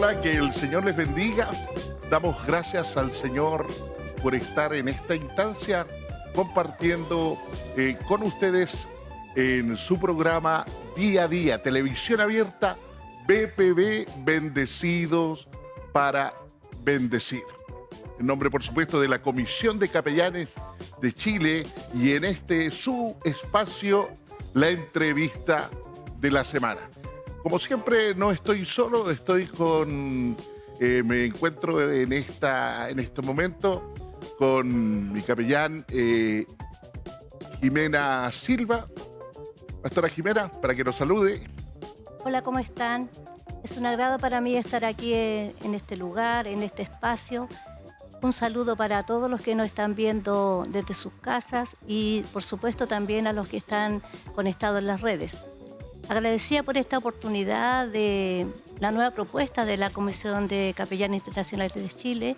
está? Que el Señor les bendiga. Damos gracias al Señor por estar en esta instancia compartiendo con ustedes en su programa Día a Día, Televisión Abierta, BPB Bendecidos para Bendecir. En nombre, por supuesto, de la Comisión de Capellanes de Chile y en este su espacio, la entrevista de la semana. Como siempre, no estoy solo, estoy con... me encuentro en este momento con mi capellán Jimena Silva. Pastora Jimena, para que nos salude. Hola, ¿cómo están? Es un agrado para mí estar aquí en este lugar, en este espacio. Un saludo para todos los que nos están viendo desde sus casas y, por supuesto, también a los que están conectados en las redes. Agradecida por esta oportunidad de la nueva propuesta de la Comisión de Capellanes Internacionales de Chile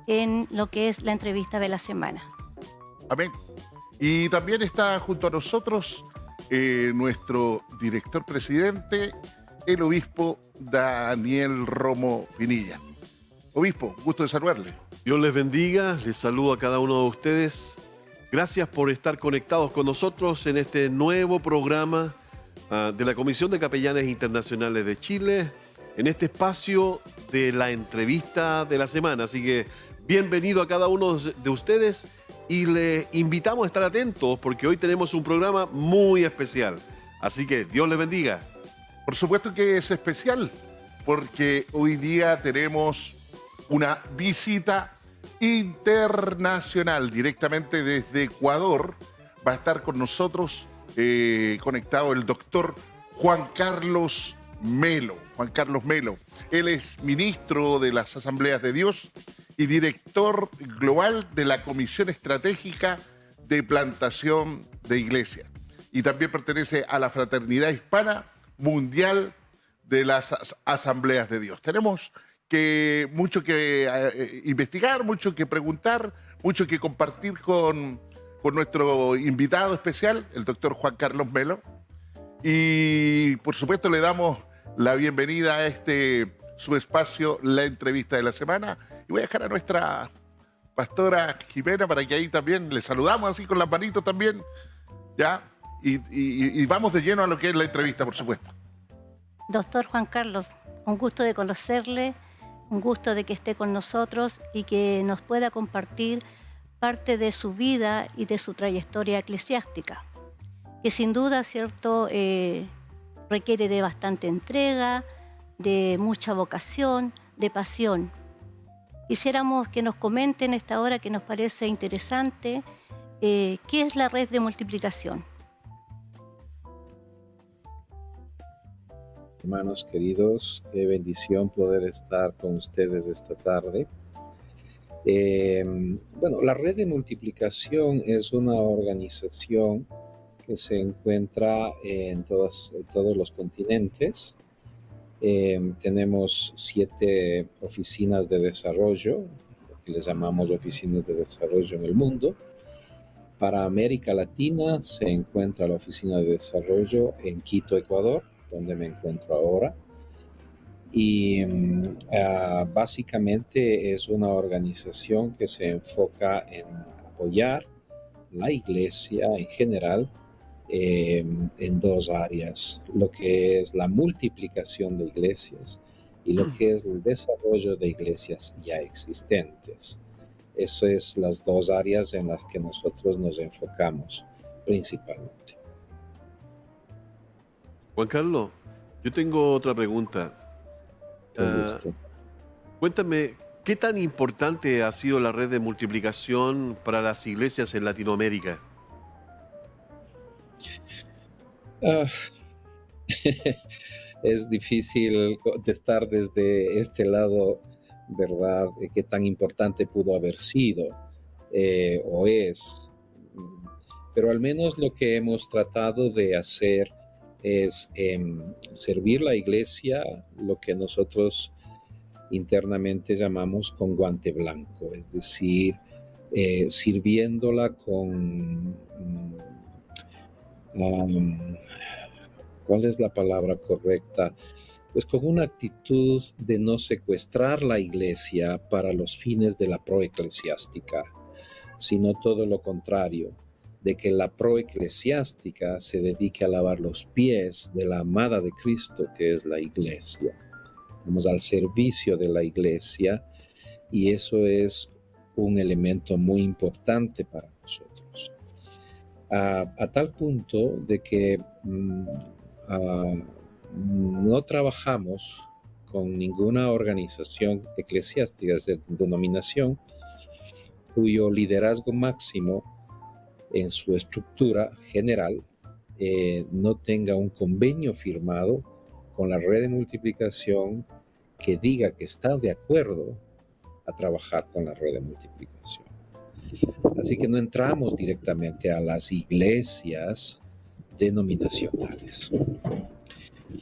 en lo que es la entrevista de la semana. Amén. Y también está junto a nosotros nuestro director presidente, el obispo Daniel Romo Pinilla. Obispo, gusto de saludarle. Dios les bendiga, les saludo a cada uno de ustedes. Gracias por estar conectados con nosotros en este nuevo programa de la Comisión de Capellanes Internacionales de Chile, en este espacio de la entrevista de la semana. Así que bienvenido a cada uno de ustedes y les invitamos a estar atentos porque hoy tenemos un programa muy especial. Así que Dios les bendiga. Por supuesto que es especial porque hoy día tenemos una visita internacional directamente desde Ecuador. Va a estar con nosotros conectado el doctor Juan Carlos Melo. Juan Carlos Melo. Él es ministro de las Asambleas de Dios y director global de la Comisión Estratégica de Plantación de Iglesia. Y también pertenece a la Fraternidad Hispana Mundial de las Asambleas de Dios. Tenemos mucho que investigar, mucho que preguntar, mucho que compartir con nuestro invitado especial, el doctor Juan Carlos Melo. Y por supuesto le damos la bienvenida a su espacio, la entrevista de la semana. Y voy a dejar a nuestra pastora Jimena para que ahí también le saludamos así con las manitos también, ¿ya? Y vamos de lleno a lo que es la entrevista, por supuesto. Doctor Juan Carlos, un gusto de conocerle, un gusto de que esté con nosotros y que nos pueda compartir parte de su vida y de su trayectoria eclesiástica, que sin duda, ¿cierto?, requiere de bastante entrega, de mucha vocación, de pasión. Quisiéramos que nos comenten esta hora que nos parece interesante, ¿qué es la red de multiplicación? Hermanos queridos, qué bendición poder estar con ustedes esta tarde. Bueno, la red de multiplicación es una organización que se encuentra en todos los continentes. Tenemos 7 oficinas de desarrollo, que les llamamos oficinas de desarrollo en el mundo. Para América Latina se encuentra la oficina de desarrollo en Quito, Ecuador, donde me encuentro ahora. Y básicamente es una organización que se enfoca en apoyar la iglesia en general en 2 áreas, lo que es la multiplicación de iglesias y lo que es el desarrollo de iglesias ya existentes. Eso es las 2 áreas en las que nosotros nos enfocamos principalmente. Juan Carlos, yo tengo otra pregunta. Cuéntame, ¿qué tan importante ha sido la red de multiplicación para las iglesias en Latinoamérica? Es difícil contestar desde este lado, ¿verdad? ¿Qué tan importante pudo haber sido o es? Pero al menos lo que hemos tratado de hacer es servir la iglesia, lo que nosotros internamente llamamos con guante blanco, es decir, sirviéndola con ¿Cuál es la palabra correcta? Pues con una actitud de no secuestrar la iglesia para los fines de la proeclesiástica, sino todo lo contrario, de que la proeclesiástica se dedique a lavar los pies de la amada de Cristo, que es la iglesia. Estamos al servicio de la iglesia y eso es un elemento muy importante para nosotros. A tal punto de que no trabajamos con ninguna organización eclesiástica, es decir, denominación, cuyo liderazgo máximo en su estructura general no tenga un convenio firmado con la red de multiplicación que diga que está de acuerdo a trabajar con la red de multiplicación. Así que no entramos directamente a las iglesias denominacionales.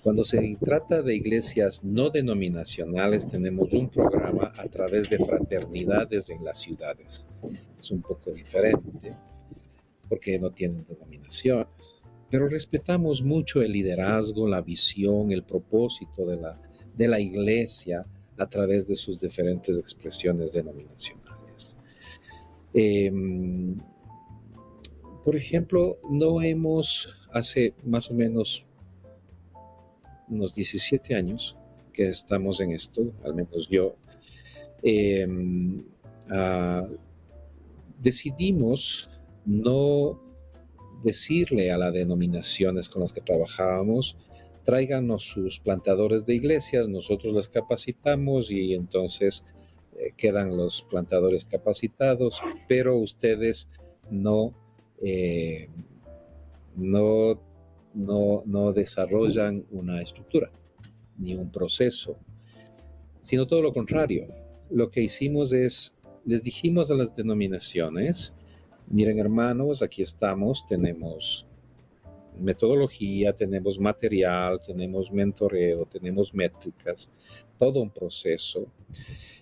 Cuando se trata de iglesias no denominacionales, tenemos un programa a través de fraternidades en las ciudades. Es un poco diferente porque no tienen denominaciones, pero respetamos mucho el liderazgo, la visión, el propósito de la iglesia a través de sus diferentes expresiones denominacionales. Por ejemplo, hace más o menos unos 17 años que estamos en esto, al menos yo, decidimos no decirle a las denominaciones con las que trabajábamos, tráiganos sus plantadores de iglesias, nosotros les capacitamos y entonces quedan los plantadores capacitados, pero ustedes no desarrollan una estructura ni un proceso, sino todo lo contrario. Lo que hicimos es, les dijimos a las denominaciones, miren hermanos, aquí estamos, tenemos metodología, tenemos material, tenemos mentoreo, tenemos métricas, todo un proceso.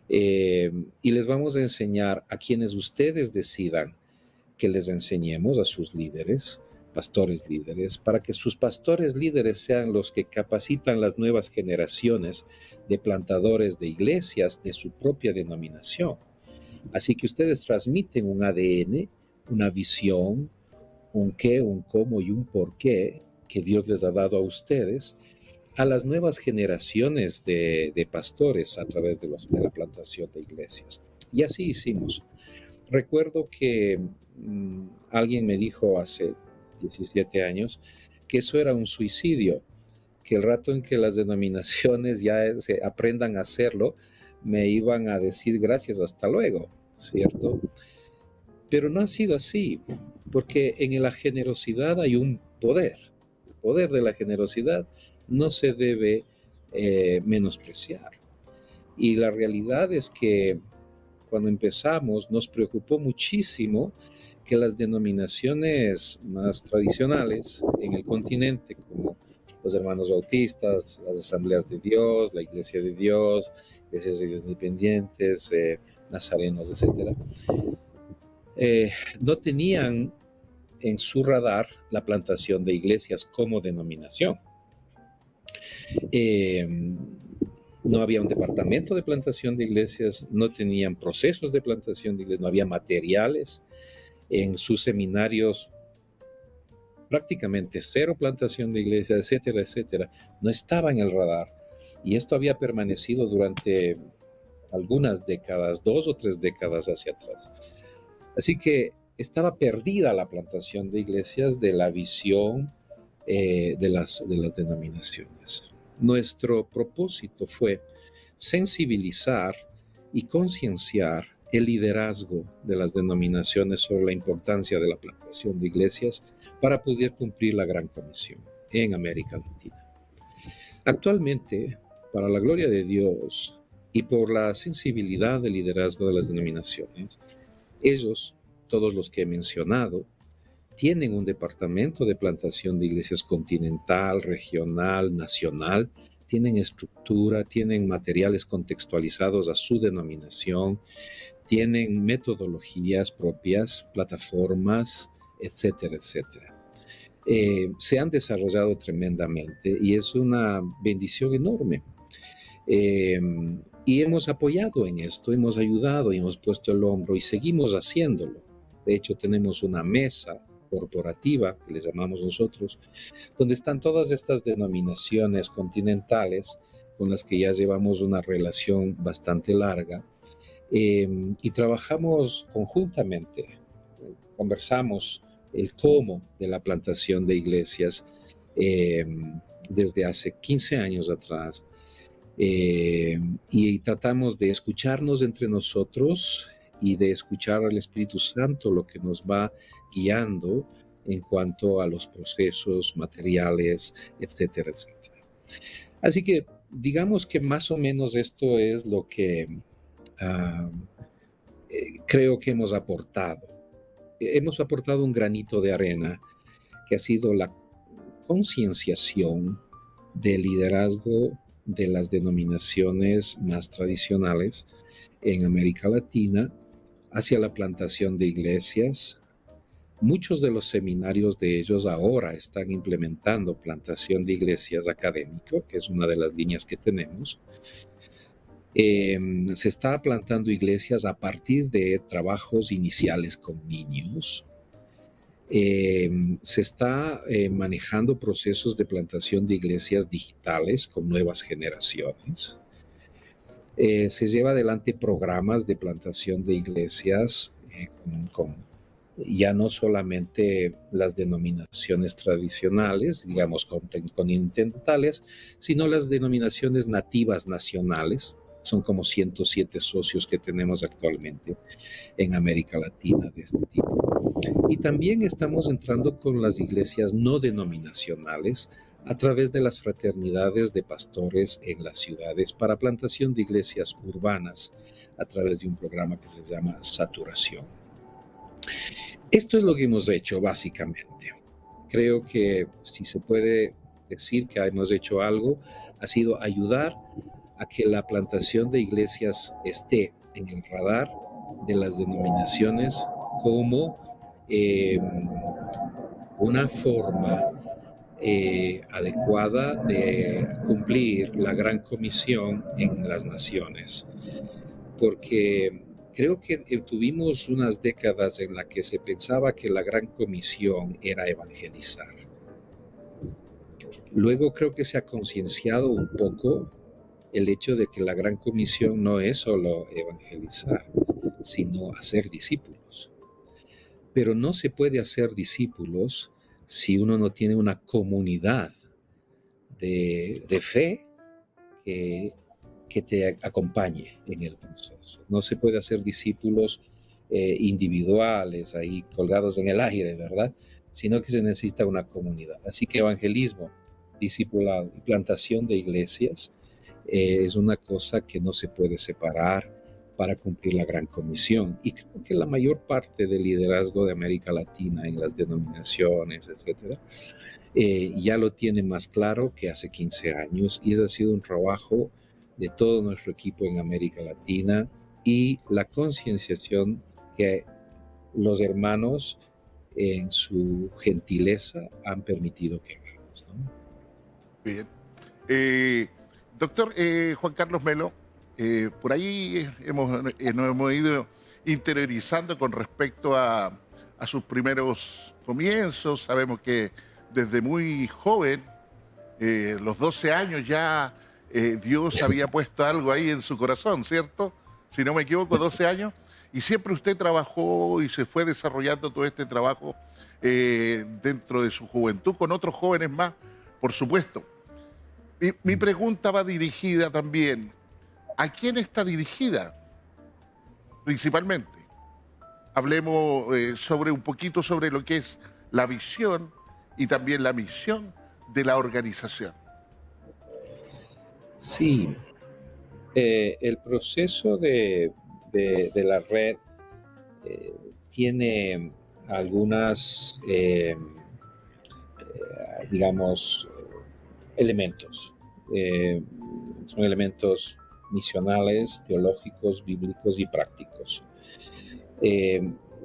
Y les vamos a enseñar a quienes ustedes decidan que les enseñemos, a sus líderes, pastores líderes, para que sus pastores líderes sean los que capacitan las nuevas generaciones de plantadores de iglesias de su propia denominación. Así que ustedes transmiten un ADN, una visión, un qué, un cómo y un por qué que Dios les ha dado a ustedes, a las nuevas generaciones de pastores a través de la plantación de iglesias. Y así hicimos. Recuerdo que alguien me dijo hace 17 años que eso era un suicidio, que el rato en que las denominaciones ya se aprendan a hacerlo, me iban a decir gracias, hasta luego, ¿cierto? Pero no ha sido así, porque en la generosidad hay un poder. El poder de la generosidad no se debe menospreciar. Y la realidad es que cuando empezamos nos preocupó muchísimo que las denominaciones más tradicionales en el continente, como los hermanos bautistas, las asambleas de Dios, la iglesia de Dios, iglesias de Dios independientes, nazarenos, etc., no tenían en su radar la plantación de iglesias como denominación. No había un departamento de plantación de iglesias, no tenían procesos de plantación de iglesias, no había materiales. En sus seminarios prácticamente cero plantación de iglesias, etcétera, etcétera. No estaba en el radar. Y esto había permanecido durante algunas décadas, 2 o 3 décadas hacia atrás. Así que estaba perdida la plantación de iglesias de la visión de las denominaciones. Nuestro propósito fue sensibilizar y concienciar el liderazgo de las denominaciones sobre la importancia de la plantación de iglesias para poder cumplir la gran comisión en América Latina. Actualmente, para la gloria de Dios y por la sensibilidad del liderazgo de las denominaciones, ellos, todos los que he mencionado, tienen un departamento de plantación de iglesias continental, regional, nacional, tienen estructura, tienen materiales contextualizados a su denominación, tienen metodologías propias, plataformas, etcétera, etcétera. se han desarrollado tremendamente y es una bendición enorme. Eh, y hemos apoyado en esto, hemos ayudado y hemos puesto el hombro y seguimos haciéndolo. De hecho, tenemos una mesa corporativa, que le llamamos nosotros, donde están todas estas denominaciones continentales con las que ya llevamos una relación bastante larga, y trabajamos conjuntamente, conversamos el cómo de la plantación de iglesias eh, desde hace 15 años atrás, y tratamos de escucharnos entre nosotros y de escuchar al Espíritu Santo, lo que nos va guiando en cuanto a los procesos materiales, etcétera, etcétera. Así que digamos que más o menos esto es lo que ah, creo que hemos aportado. Hemos aportado un granito de arena que ha sido la concienciación del liderazgo de las denominaciones más tradicionales en América Latina hacia la plantación de iglesias. Muchos de los seminarios de ellos ahora están implementando plantación de iglesias académico, que es una de las líneas que tenemos. Se está plantando iglesias a partir de trabajos iniciales con niños. Se está manejando procesos de plantación de iglesias digitales con nuevas generaciones. Se lleva adelante programas de plantación de iglesias con ya no solamente las denominaciones tradicionales, digamos continentales, sino las denominaciones nativas nacionales. Son como 107 socios que tenemos actualmente en América Latina de este tipo. Y también estamos entrando con las iglesias no denominacionales a través de las fraternidades de pastores en las ciudades para plantación de iglesias urbanas a través de un programa que se llama Saturación. Esto es lo que hemos hecho básicamente. Creo que si se puede decir que hemos hecho algo, ha sido ayudar a que la plantación de iglesias esté en el radar de las denominaciones como una forma adecuada de cumplir la gran comisión en las naciones. Porque creo que tuvimos unas décadas en las que se pensaba que la gran comisión era evangelizar. Luego creo que se ha concienciado un poco el hecho de que la gran comisión no es solo evangelizar, sino hacer discípulos. Pero no se puede hacer discípulos si uno no tiene una comunidad de fe que te acompañe en el proceso. No se puede hacer discípulos individuales ahí colgados en el aire, ¿verdad? Sino que se necesita una comunidad. Así que evangelismo, discipulado y plantación de iglesias es una cosa que no se puede separar para cumplir la gran comisión. Y creo que la mayor parte del liderazgo de América Latina en las denominaciones, etcétera, ya lo tiene más claro que hace 15 años, y ese ha sido un trabajo de todo nuestro equipo en América Latina y la concienciación que los hermanos en su gentileza han permitido que hagamos, ¿no? Bien. Doctor Juan Carlos Melo, por ahí nos hemos ido interiorizando con respecto a sus primeros comienzos. Sabemos que desde muy joven, los 12 años ya, Dios había puesto algo ahí en su corazón, ¿cierto? Si no me equivoco, 12 años. Y siempre usted trabajó y se fue desarrollando todo este trabajo dentro de su juventud con otros jóvenes más, por supuesto. Mi pregunta va dirigida también. ¿A quién está dirigida? Principalmente. Hablemos un poquito sobre lo que es la visión y también la misión de la organización. Sí, el proceso de la red tiene algunas, digamos, elementos. Son elementos misionales, teológicos, bíblicos y prácticos.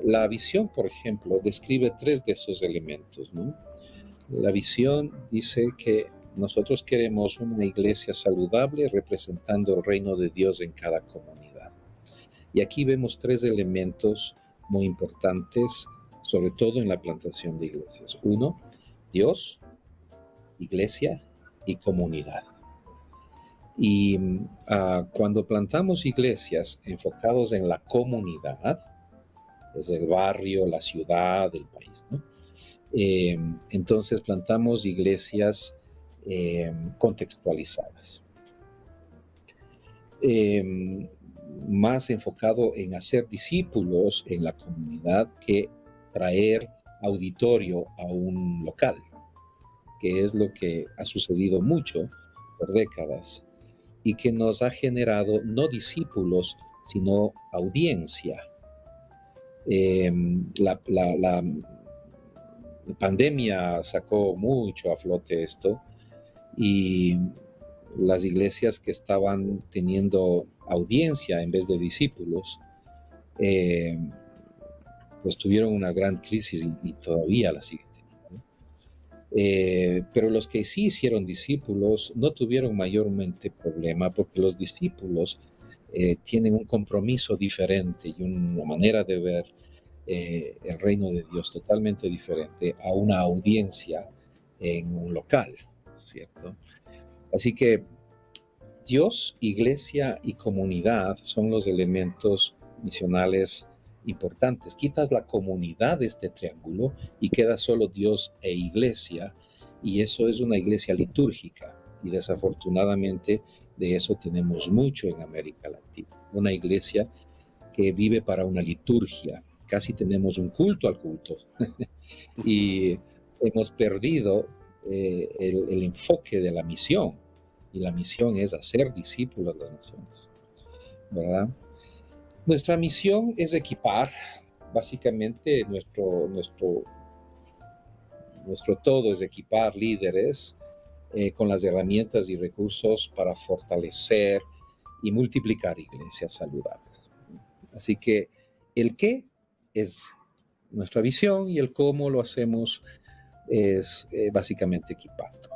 La visión, por ejemplo, describe 3 de esos elementos, ¿no? La visión dice que nosotros queremos una iglesia saludable representando el reino de Dios en cada comunidad. Y aquí vemos 3 elementos muy importantes, sobre todo en la plantación de iglesias. 1, Dios, iglesia y comunidad. Y cuando plantamos iglesias enfocados en la comunidad, desde el barrio, la ciudad, el país, ¿no? Entonces plantamos iglesias contextualizadas, más enfocado en hacer discípulos en la comunidad que traer auditorio a un local, que es lo que ha sucedido mucho por décadas y que nos ha generado no discípulos, sino audiencia. La pandemia sacó mucho a flote esto y las iglesias que estaban teniendo audiencia en vez de discípulos, pues tuvieron una gran crisis y todavía la siguen teniendo. Pero los que sí hicieron discípulos no tuvieron mayormente problema porque los discípulos tienen un compromiso diferente y una manera de ver el reino de Dios totalmente diferente a una audiencia en un local, ¿cierto? Así que Dios, iglesia y comunidad son los elementos misionales importantes. Quitas la comunidad de este triángulo y queda solo Dios e iglesia, y eso es una iglesia litúrgica, y desafortunadamente de eso tenemos mucho en América Latina. Una iglesia que vive para una liturgia. Casi tenemos un culto al culto y hemos perdido el enfoque de la misión, y la misión es hacer discípulos a las naciones, ¿verdad? Nuestra misión es equipar, básicamente nuestro todo es equipar líderes con las herramientas y recursos para fortalecer y multiplicar iglesias saludables. Así que el qué es nuestra visión y el cómo lo hacemos es básicamente equipando.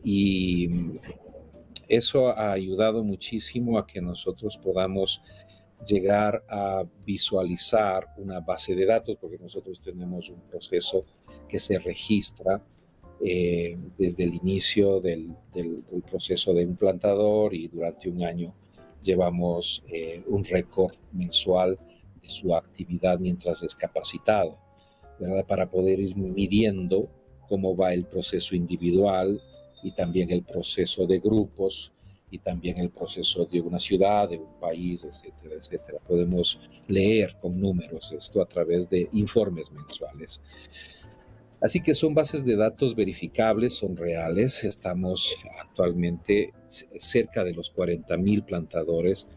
Y eso ha ayudado muchísimo a que nosotros podamos llegar a visualizar una base de datos, porque nosotros tenemos un proceso que se registra desde el inicio del proceso de un plantador, y durante un año llevamos un récord mensual de su actividad mientras es capacitado, ¿verdad? Para poder ir midiendo cómo va el proceso individual y también el proceso de grupos y también el proceso de una ciudad, de un país, etcétera, etcétera. Podemos leer con números esto a través de informes mensuales. Así que son bases de datos verificables, son reales. Estamos actualmente cerca de los 40,000 plantadores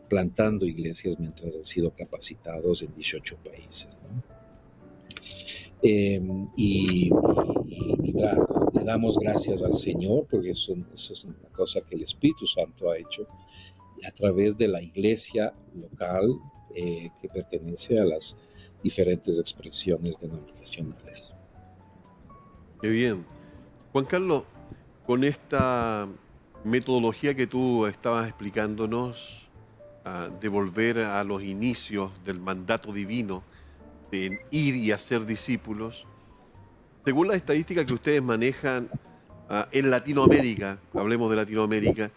plantando iglesias mientras han sido capacitados en 18 países, ¿no? Y claro, le damos gracias al Señor porque eso es una cosa que el Espíritu Santo ha hecho a través de la iglesia local que pertenece a las diferentes expresiones denominacionales. Qué bien. Juan Carlos, con esta metodología que tú estabas explicándonos, de volver a los inicios del mandato divino, de ir y hacer discípulos, según las estadísticas que ustedes manejan en Latinoamérica, hablemos de Latinoamérica,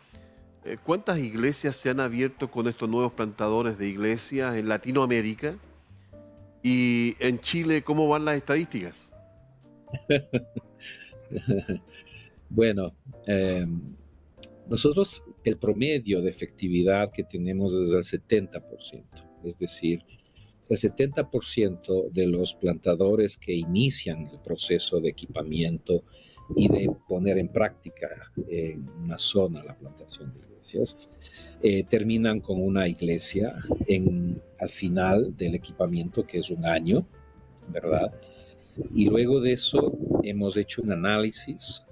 ¿cuántas iglesias se han abierto con estos nuevos plantadores de iglesias en Latinoamérica? Y en Chile, ¿cómo van las estadísticas? Bueno, nosotros el promedio de efectividad que tenemos es del 70%, es decir, el 70% de los plantadores que inician el proceso de equipamiento y de poner en práctica en una zona la plantación de iglesias, terminan con una iglesia al final del equipamiento, que es un año, ¿verdad? Y luego de eso hemos hecho un análisis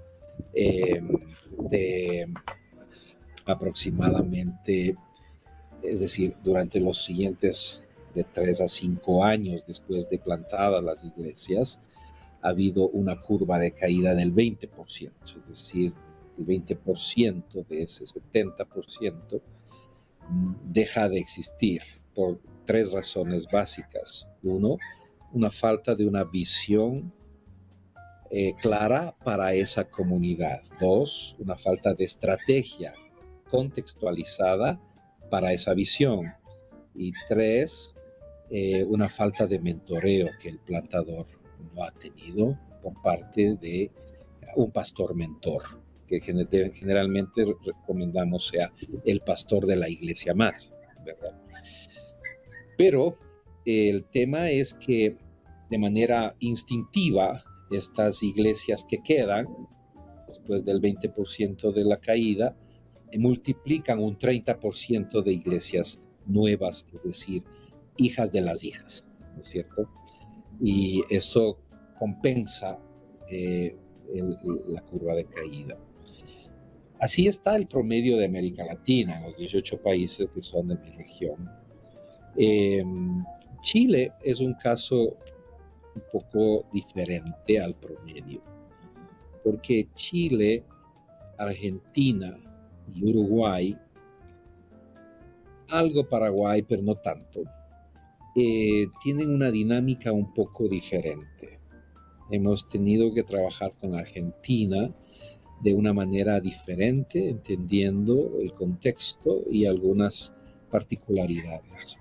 de aproximadamente, es decir, durante los siguientes de 3 a 5 años después de plantadas las iglesias, ha habido una curva de caída del 20%, es decir, el 20% de ese 70% deja de existir por tres razones básicas. Uno, una falta de una visión clara para esa comunidad. Dos, una falta de estrategia contextualizada para esa visión. Y tres, una falta de mentoreo que el plantador no ha tenido por parte de un pastor mentor, que generalmente recomendamos sea el pastor de la iglesia madre, ¿verdad? Pero el tema es que de manera instintiva, estas iglesias que quedan, después del 20% de la caída, multiplican un 30% de iglesias nuevas, es decir, hijas de las hijas, ¿no es cierto? Y eso compensa la curva de caída. Así está el promedio de América Latina, en los 18 países que son de mi región. Chile es un caso un poco diferente al promedio, porque Chile, Argentina y Uruguay, algo Paraguay, pero no tanto, tienen una dinámica un poco diferente. Hemos tenido que trabajar con Argentina de una manera diferente, entendiendo el contexto y algunas particularidades.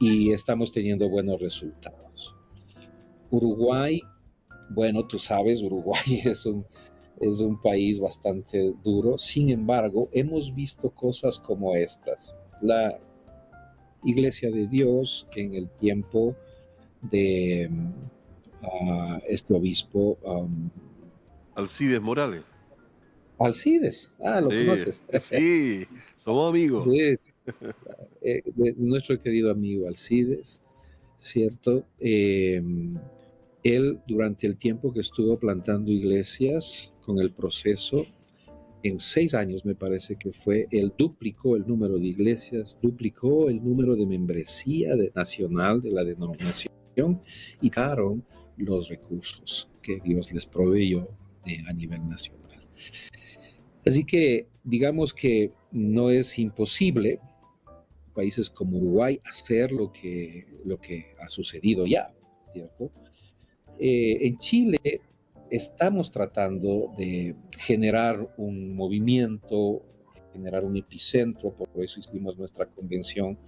Y estamos teniendo buenos resultados. Uruguay, bueno, tú sabes, Uruguay es un país bastante duro. Sin embargo, hemos visto cosas como estas. La Iglesia de Dios, en el tiempo de este obispo Alcides Morales. Alcides, lo conoces. Sí, somos amigos. De nuestro querido amigo Alcides, ¿cierto? Él, durante el tiempo que estuvo plantando iglesias con el proceso, en 6 años me parece que fue, él duplicó el número de iglesias, duplicó el número de membresía nacional de la denominación y daron los recursos que Dios les proveyó a nivel nacional. Así que digamos que no es imposible países como Uruguay hacer lo que ha sucedido ya, ¿cierto? En Chile estamos tratando de generar un movimiento, generar un epicentro, por eso hicimos nuestra convención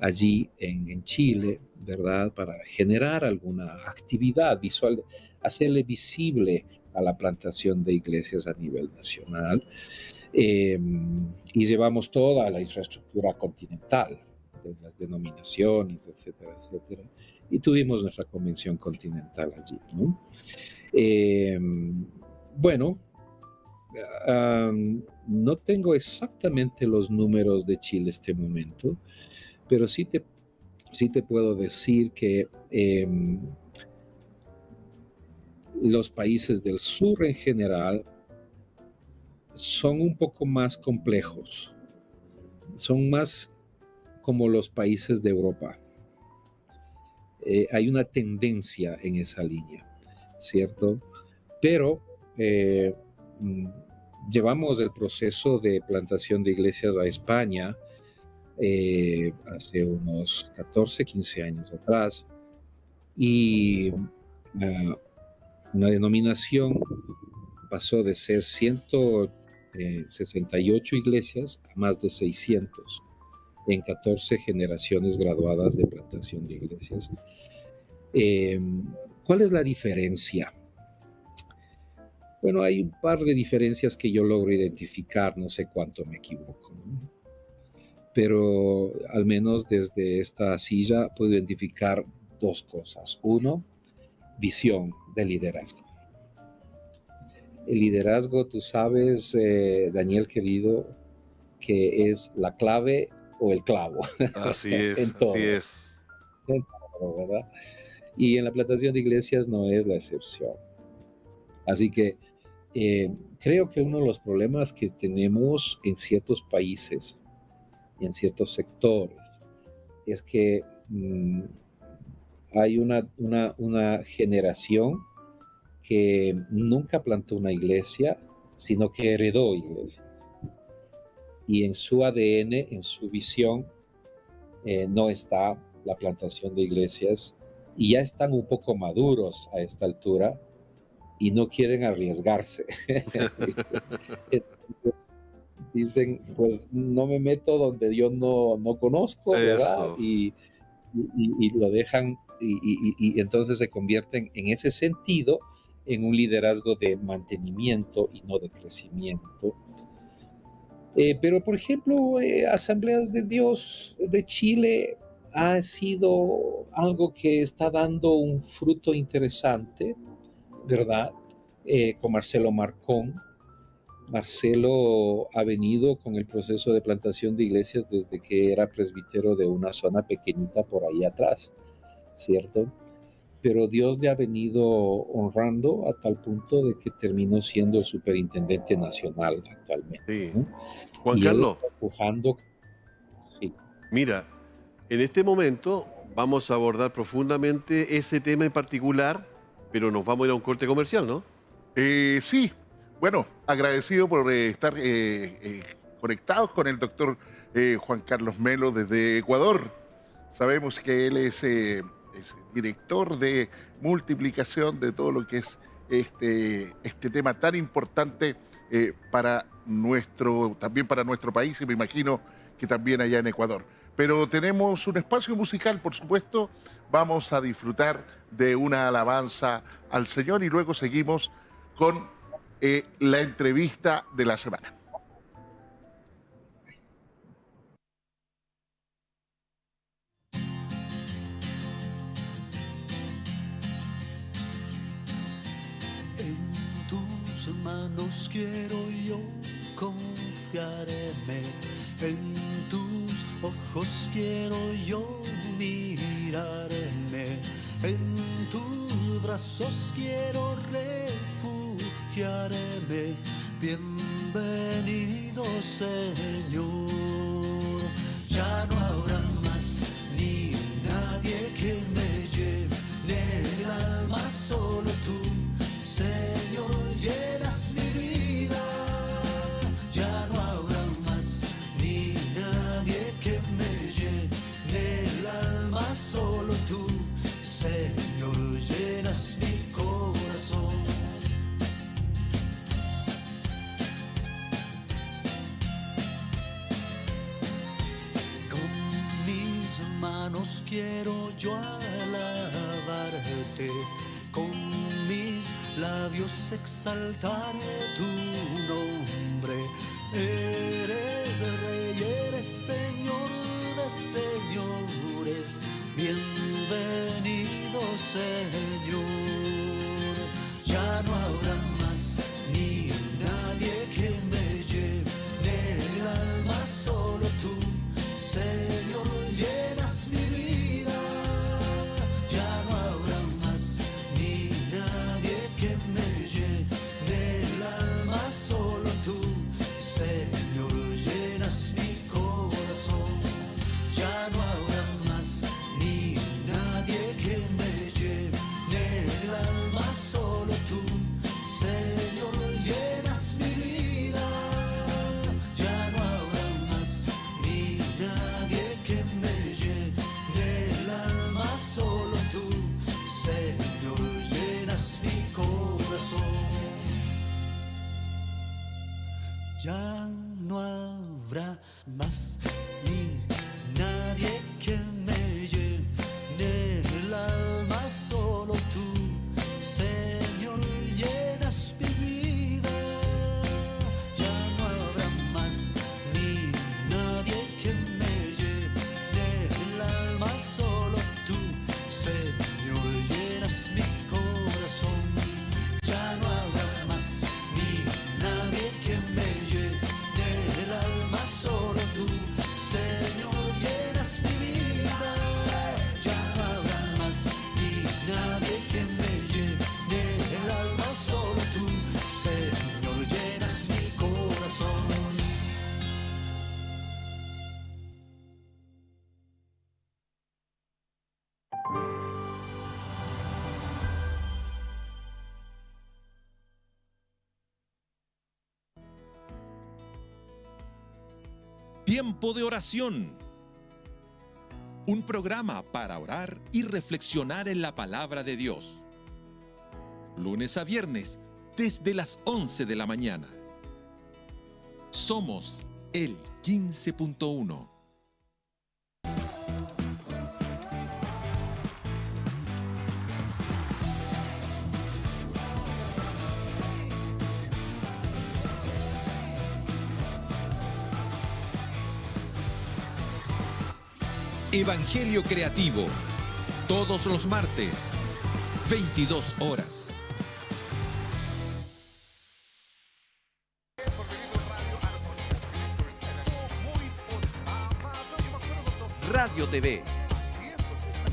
allí en Chile, ¿verdad? Para generar alguna actividad visual, hacerle visible a la plantación de iglesias a nivel nacional. Y llevamos toda la infraestructura continental, de las denominaciones, etcétera, etcétera. Y tuvimos nuestra convención continental allí, ¿no? Bueno, no tengo exactamente los números de Chile en este momento, pero sí te puedo decir que los países del sur en general son un poco más complejos, son más como los países de Europa. Hay una tendencia en esa línea, ¿cierto? Pero llevamos el proceso de plantación de iglesias a España hace unos 14, 15 años atrás, y una denominación pasó de ser 168 iglesias a más de 600 en 14 generaciones graduadas de plantación de iglesias. ¿Cuál es la diferencia? Bueno, hay un par de diferencias que yo logro identificar, no sé cuánto me equivoco, ¿no? Pero al menos desde esta silla puedo identificar 2 cosas. Uno, visión de liderazgo. El liderazgo, tú sabes, Daniel querido, que es la clave o el clavo. Así es, en todo. así es. En todo, ¿verdad? Y en la plantación de iglesias no es la excepción. Así que creo que uno de los problemas que tenemos en ciertos países y en ciertos sectores es que hay una generación que nunca plantó una iglesia, sino que heredó iglesia. Y en su ADN, en su visión, no está la plantación de iglesias, y ya están un poco maduros a esta altura y no quieren arriesgarse. Entonces, dicen, pues no me meto donde yo no conozco, ¿verdad? Eso. Y lo dejan, y entonces se convierten en ese sentido en un liderazgo de mantenimiento y no de crecimiento. Pero, por ejemplo, Asambleas de Dios de Chile ha sido algo que está dando un fruto interesante, ¿verdad? Con Marcelo Marcón. Marcelo ha venido con el proceso de plantación de iglesias desde que era presbítero de una zona pequeñita por ahí atrás, ¿cierto? Pero Dios le ha venido honrando a tal punto de que terminó siendo el superintendente nacional actualmente, Sí. ¿no? Juan Y él Carlos, está empujando, sí. mira, en este momento vamos a abordar profundamente ese tema en particular, pero nos vamos a ir a un corte comercial, ¿no? Sí, bueno, agradecido por estar conectados con el doctor Juan Carlos Melo desde Ecuador. Sabemos que él es director de multiplicación de todo lo que es este tema tan importante también para nuestro país, y me imagino que también allá en Ecuador. Pero tenemos un espacio musical, por supuesto. Vamos a disfrutar de una alabanza al Señor y luego seguimos con la entrevista de la semana. En tus manos quiero yo confiarme, en tus ojos quiero yo mirarme, en tus brazos quiero refugiarme. Bienvenido, Señor. Ya no habrá más ni nadie que me llene el alma, solo tú, Señor, llenas mi vida. Ya no habrá más ni nadie que me llene el alma, solo tú, Señor, llenas mi corazón. Con mis manos quiero yo alabarte, con mis labios exaltar tu nombre. Eres Rey, eres Señor de señores. Bienvenido, Señor. Ya no habrá más ni nadie que me llene el alma, solo tú, Señor, llenas mi vida. Ya no habrá más ni nadie que me llene el alma, solo tú, Señor, llenas mi corazón. Ya no habrá más ni nadie que me llene Tiempo de oración. Un programa para orar y reflexionar en la palabra de Dios. Lunes a viernes, desde las 11 de la mañana. Somos el 15.1. Evangelio Creativo, todos los martes, 22 horas. Radio TV,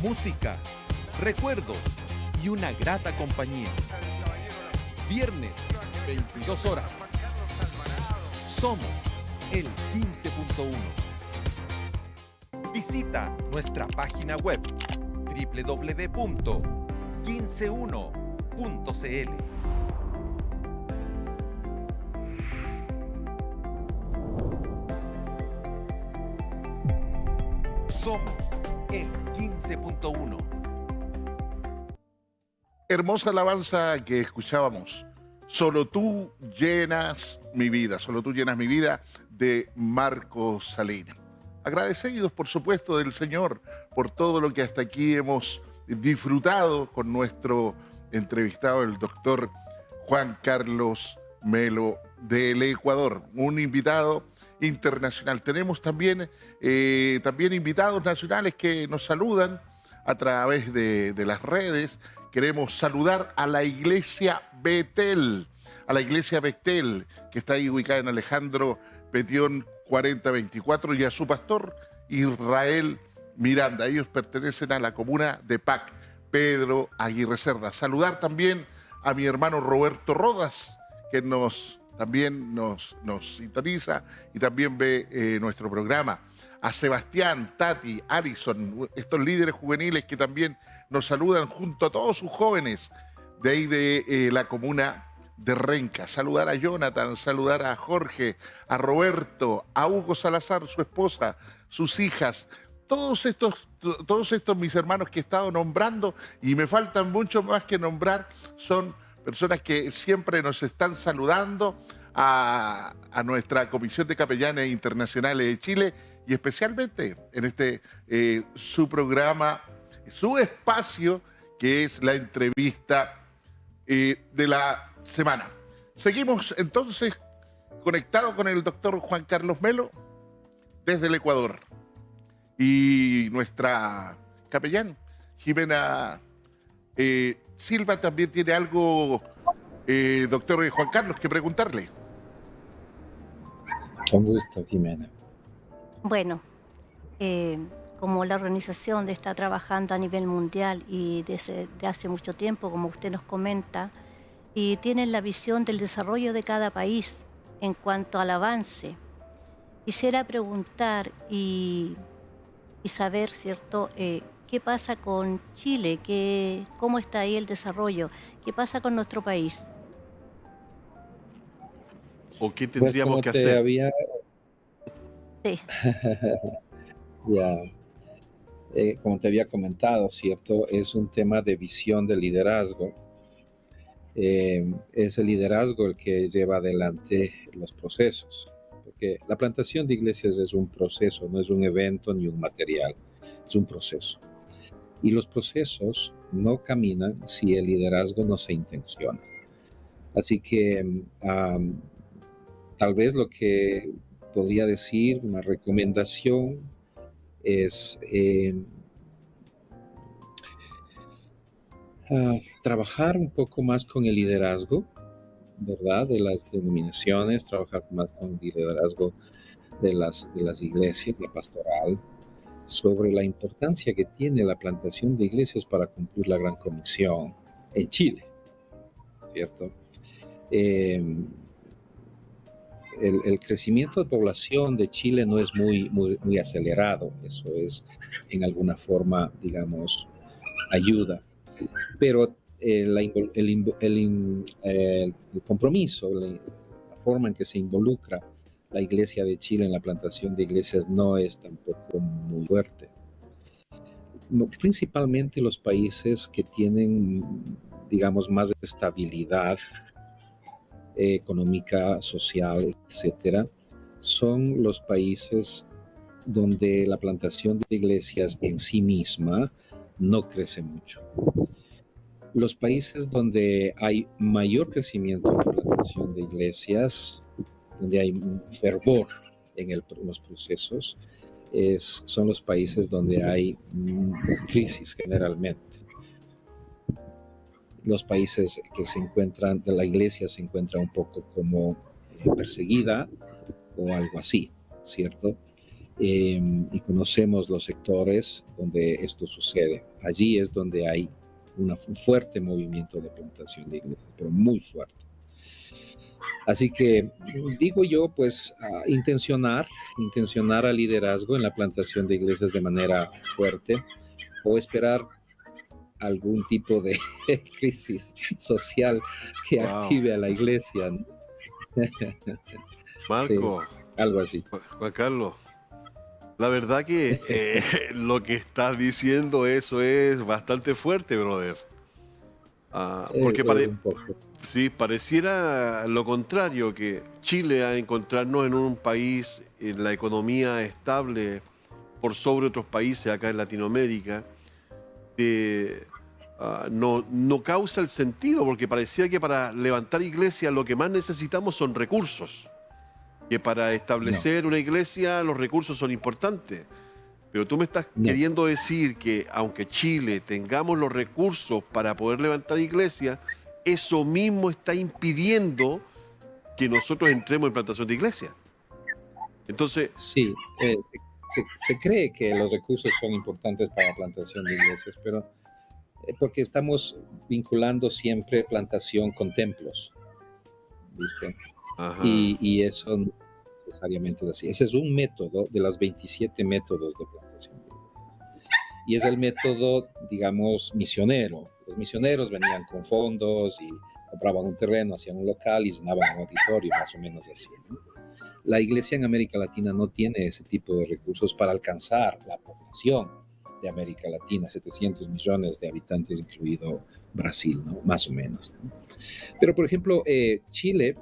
música, recuerdos y una grata compañía. Viernes, 22 horas. Somos el 15.1. Visita nuestra página web www.15uno.cl. Somos el 15.1. Hermosa alabanza que escuchábamos. Solo tú llenas mi vida, solo tú llenas mi vida, de Marcos Salina. Agradecidos, por supuesto, del Señor por todo lo que hasta aquí hemos disfrutado con nuestro entrevistado, el doctor Juan Carlos Melo del Ecuador, un invitado internacional. Tenemos también invitados nacionales que nos saludan a través de las redes. Queremos saludar a la Iglesia Betel, que está ahí ubicada en Alejandro Petión 4024, y a su pastor Israel Miranda. Ellos pertenecen a la comuna de Pac, Pedro Aguirre Cerda. Saludar también a mi hermano Roberto Rodas, que también nos sintoniza y también ve nuestro programa. A Sebastián, Tati, Alison, estos líderes juveniles que también nos saludan junto a todos sus jóvenes de ahí de la comuna de Renca. Saludar a Jonathan, saludar a Jorge, a Roberto, a Hugo Salazar, su esposa, sus hijas, todos estos mis hermanos que he estado nombrando, y me faltan mucho más que nombrar. Son personas que siempre nos están saludando, a nuestra Comisión de Capellanes Internacionales de Chile, y especialmente en su programa, su espacio, que es la entrevista de la semana. Seguimos entonces conectados con el doctor Juan Carlos Melo desde el Ecuador, y nuestra capellán Jimena Silva también tiene algo, doctor Juan Carlos, que preguntarle. Con gusto, Jimena. Bueno, como la organización está trabajando a nivel mundial y de hace mucho tiempo, como usted nos comenta, y tienen la visión del desarrollo de cada país en cuanto al avance, quisiera preguntar y saber, ¿cierto?, qué pasa con Chile, cómo está ahí el desarrollo, qué pasa con nuestro país. ¿O qué Pues tendríamos como que te hacer? había, Sí, ya, como te había comentado, ¿cierto? Es un tema de visión de liderazgo. Es el liderazgo el que lleva adelante los procesos. Porque la plantación de iglesias es un proceso, no es un evento ni un material, es un proceso. Y los procesos no caminan si el liderazgo no se intenciona. Así que tal vez lo que podría decir, una recomendación, es trabajar un poco más con el liderazgo, ¿verdad? De las denominaciones, trabajar más con el liderazgo de las iglesias, la pastoral, sobre la importancia que tiene la plantación de iglesias para cumplir la Gran Comisión en Chile, ¿cierto? El crecimiento de población de Chile no es muy acelerado, eso es en alguna forma, digamos, ayuda, pero el compromiso, la forma en que se involucra la iglesia de Chile en la plantación de iglesias no es tampoco muy fuerte. Principalmente los países que tienen, digamos, más estabilidad económica, social, etcétera, son los países donde la plantación de iglesias en sí misma no crece mucho. Los países donde hay mayor crecimiento en la plantación de iglesias, donde hay un fervor en los procesos, son los países donde hay crisis generalmente. Los países que se encuentran, la iglesia se encuentra un poco como perseguida o algo así, ¿cierto? Y conocemos los sectores donde esto sucede. Allí es donde hay un fuerte movimiento de plantación de iglesias, pero muy fuerte. Así que digo yo, pues, intencionar al liderazgo en la plantación de iglesias de manera fuerte o esperar algún tipo de crisis social que active a la iglesia, ¿no? Marco, sí, algo así. Juan Carlos, la verdad que lo que estás diciendo eso es bastante fuerte, brother. Porque un poco. sí, pareciera lo contrario, que Chile, a encontrarnos en un país en la economía estable por sobre otros países acá en Latinoamérica, no causa el sentido, porque parecía que para levantar iglesias lo que más necesitamos son recursos, que para establecer una iglesia los recursos son importantes. Pero tú me estás queriendo decir que aunque Chile tengamos los recursos para poder levantar iglesias, eso mismo está impidiendo que nosotros entremos en plantación de iglesias. Entonces... Sí, se cree que los recursos son importantes para la plantación de iglesias, pero porque estamos vinculando siempre plantación con templos, ¿viste? Y eso no necesariamente es así. Ese es un método de las 27 métodos de plantación de iglesias. Y es el método, digamos, misionero. Los misioneros venían con fondos y compraban un terreno, hacían un local y llenaban un auditorio, más o menos así, ¿no? La iglesia en América Latina no tiene ese tipo de recursos para alcanzar la población de América Latina, 700 millones de habitantes, incluido Brasil, ¿no? Más o menos, ¿no? Pero, por ejemplo, Chile,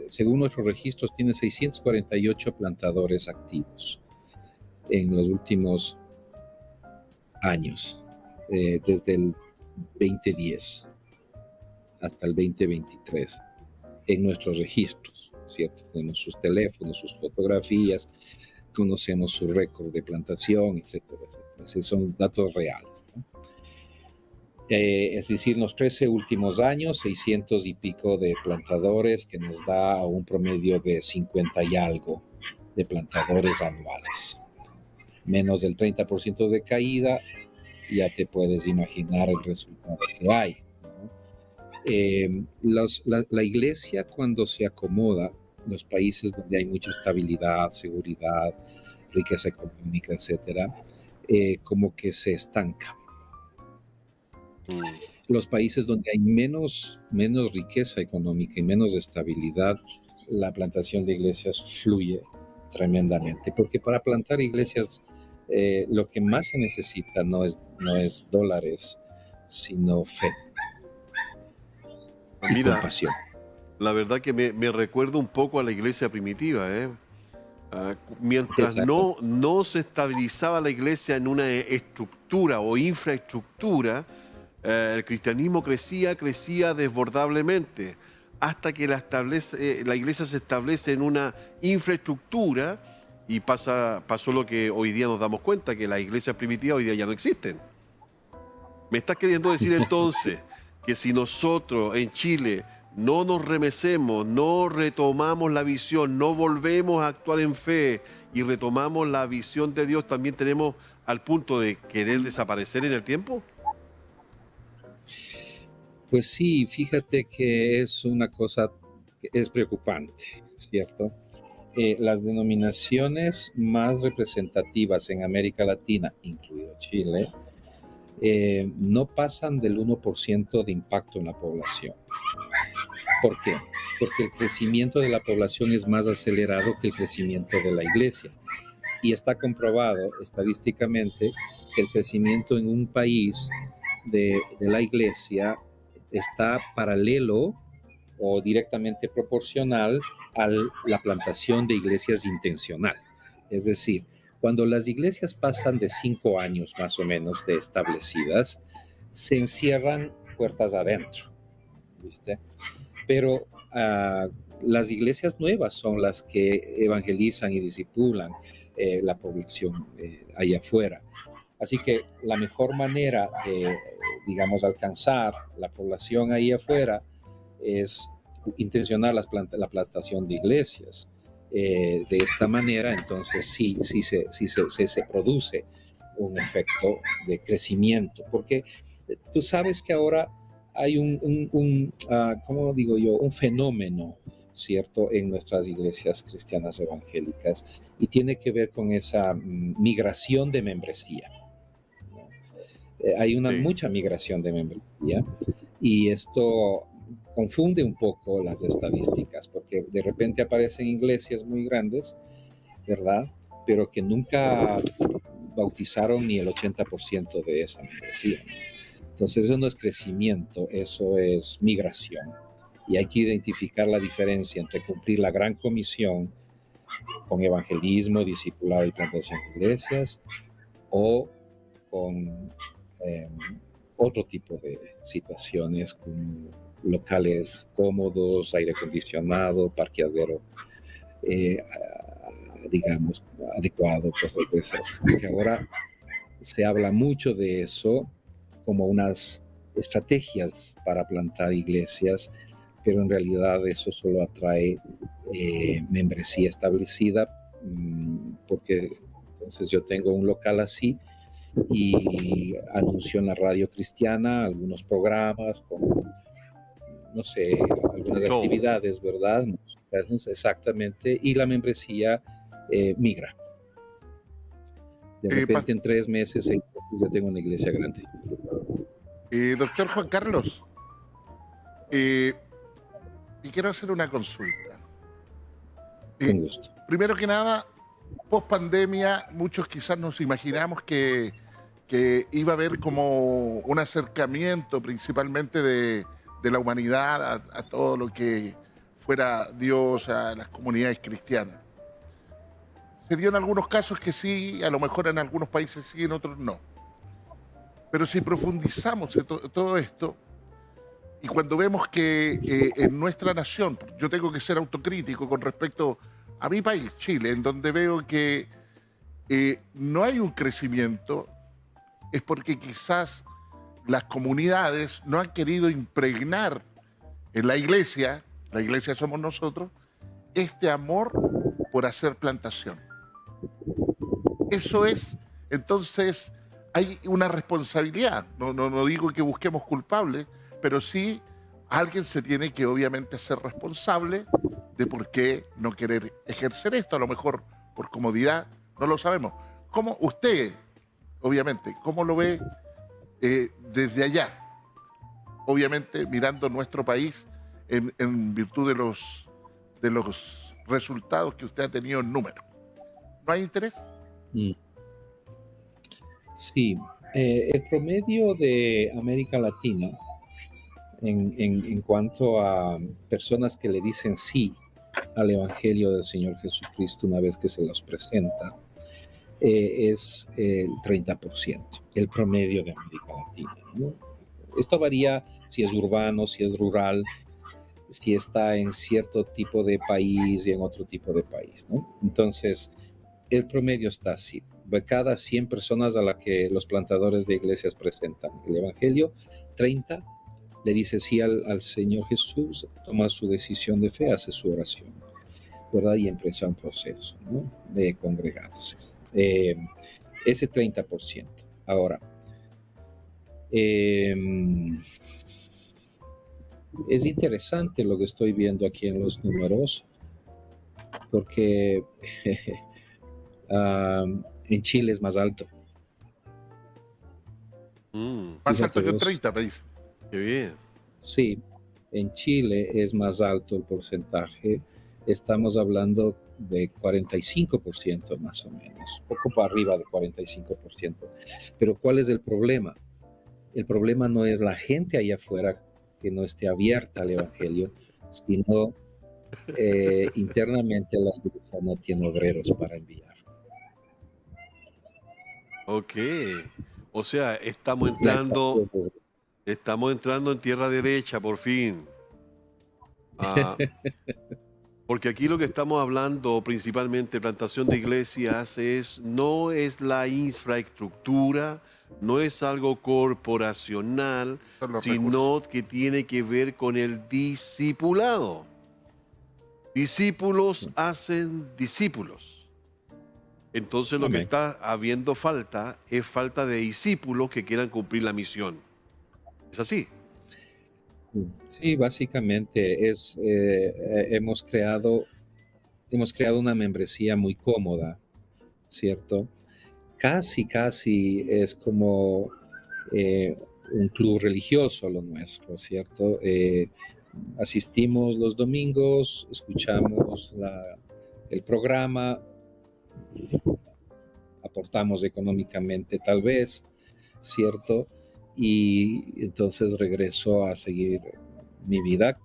según nuestros registros, tiene 648 plantadores activos en los últimos años, desde el 2010 hasta el 2023, en nuestros registros, ¿cierto? Tenemos sus teléfonos, sus fotografías, conocemos su récord de plantación, etcétera, etcétera. Esos son datos reales, ¿no? Es decir, en los 13 últimos años, 600 y pico de plantadores, que nos da un promedio de 50 y algo de plantadores anuales. Menos del 30% de caída, ya te puedes imaginar el resultado que hay, ¿no? La iglesia, cuando se acomoda, los países donde hay mucha estabilidad, seguridad, riqueza económica, etcétera, como que se estanca. Los países donde hay menos riqueza económica y menos estabilidad, la plantación de iglesias fluye tremendamente, porque para plantar iglesias lo que más se necesita no es dólares, sino fe y compasión. La verdad que me recuerda un poco a la iglesia primitiva, mientras no se estabilizaba la iglesia en una estructura o infraestructura, el cristianismo crecía desbordablemente, hasta que la iglesia se establece en una infraestructura y pasó lo que hoy día nos damos cuenta, que las iglesias primitivas hoy día ya no existen. ¿Me estás queriendo decir entonces que si nosotros en Chile no nos remecemos, no retomamos la visión, no volvemos a actuar en fe y retomamos la visión de Dios, también tenemos al punto de querer desaparecer en el tiempo? Pues sí, fíjate que es una cosa que es preocupante, ¿cierto? Las denominaciones más representativas en América Latina, incluido Chile, no pasan del 1% de impacto en la población. ¿Por qué? porque el crecimiento de la población es más acelerado que el crecimiento de la iglesia. Y está comprobado estadísticamente que el crecimiento en un país de la iglesia está paralelo o directamente proporcional a la plantación de iglesias intencional. Es decir, cuando las iglesias pasan de 5 años más o menos de establecidas, se encierran puertas adentro, ¿viste? Pero las iglesias nuevas son las que evangelizan y discipulan la población allá afuera. Así que la mejor manera de, digamos, alcanzar la población ahí afuera es intencionar la plantación de iglesias. De esta manera, entonces sí se produce un efecto de crecimiento, porque tú sabes que ahora hay ¿cómo digo yo? Un fenómeno, ¿cierto?, en nuestras iglesias cristianas evangélicas, y tiene que ver con esa migración de membresía, ¿no? Hay mucha migración de membresía, y esto confunde un poco las estadísticas, porque de repente aparecen iglesias muy grandes, ¿verdad?, pero que nunca bautizaron ni el 80% de esa membresía. Entonces eso no es crecimiento, eso es migración. Y hay que identificar la diferencia entre cumplir la gran comisión con evangelismo, discipulado y plantación de iglesias, o con otro tipo de situaciones como locales cómodos, aire acondicionado, parqueadero, digamos, adecuado, cosas de esas. Que ahora se habla mucho de eso como unas estrategias para plantar iglesias, pero en realidad eso solo atrae membresía establecida, porque entonces yo tengo un local así y anuncio en la radio cristiana algunos programas con, no sé, algunas actividades, ¿verdad? Exactamente, y la membresía migra. De repente en 3 meses yo tengo una iglesia grande. Doctor Juan Carlos, y quiero hacer una consulta. Con gusto. Primero que nada, post pandemia, muchos quizás nos imaginamos que iba a haber como un acercamiento principalmente de la humanidad a todo lo que fuera Dios, a las comunidades cristianas. Se dio en algunos casos que sí, a lo mejor en algunos países sí, en otros no. Pero si profundizamos en todo esto, y cuando vemos que en nuestra nación, yo tengo que ser autocrítico con respecto a mi país, Chile, en donde veo que no hay un crecimiento, es porque quizás las comunidades no han querido impregnar en la iglesia somos nosotros, este amor por hacer plantación. Eso es, entonces, hay una responsabilidad. No digo que busquemos culpables, pero sí alguien se tiene que obviamente ser responsable de por qué no querer ejercer esto, a lo mejor por comodidad, no lo sabemos. ¿Cómo usted, obviamente, cómo lo ve desde allá? Obviamente mirando nuestro país en virtud de los resultados que usted ha tenido en número. ¿No hay interés? Sí, el promedio de América Latina en cuanto a personas que le dicen sí al Evangelio del Señor Jesucristo una vez que se los presenta, es el 30%, el promedio de América Latina, ¿no? Esto varía si es urbano, si es rural, si está en cierto tipo de país y en otro tipo de país, ¿no? Entonces, el promedio está así. De cada 100 personas a las que los plantadores de iglesias presentan el Evangelio, 30 le dice sí al Señor Jesús, toma su decisión de fe, hace su oración, ¿verdad? Y empieza un proceso, ¿no?, de congregarse. Ese 30%. Ahora, es interesante lo que estoy viendo aquí en los números, porque en Chile es más alto. Más alto que un 30, me dice. Qué bien. Sí, En Chile es más alto el porcentaje, estamos hablando de 45% más o menos, poco para arriba de 45%. Pero ¿cuál es el problema? El problema no es la gente allá afuera que no esté abierta al Evangelio, sino internamente la iglesia no tiene obreros para enviar. Ok. O sea, La escasez es... estamos entrando en tierra derecha por fin. Ah, porque aquí lo que estamos hablando principalmente, plantación de iglesias, no es la infraestructura, no es algo corporacional, Son los recursos. sino que tiene que ver con el discipulado. Discípulos Sí. hacen discípulos. Entonces lo que Amén. está habiendo falta es falta de discípulos que quieran cumplir la misión. ¿Es así? Sí, básicamente hemos creado una membresía muy cómoda, ¿cierto? Casi es como eh, un club religioso lo nuestro, ¿cierto? Asistimos los domingos, escuchamos el programa, aportamos económicamente tal vez, ¿cierto? Y entonces regreso a seguir mi vida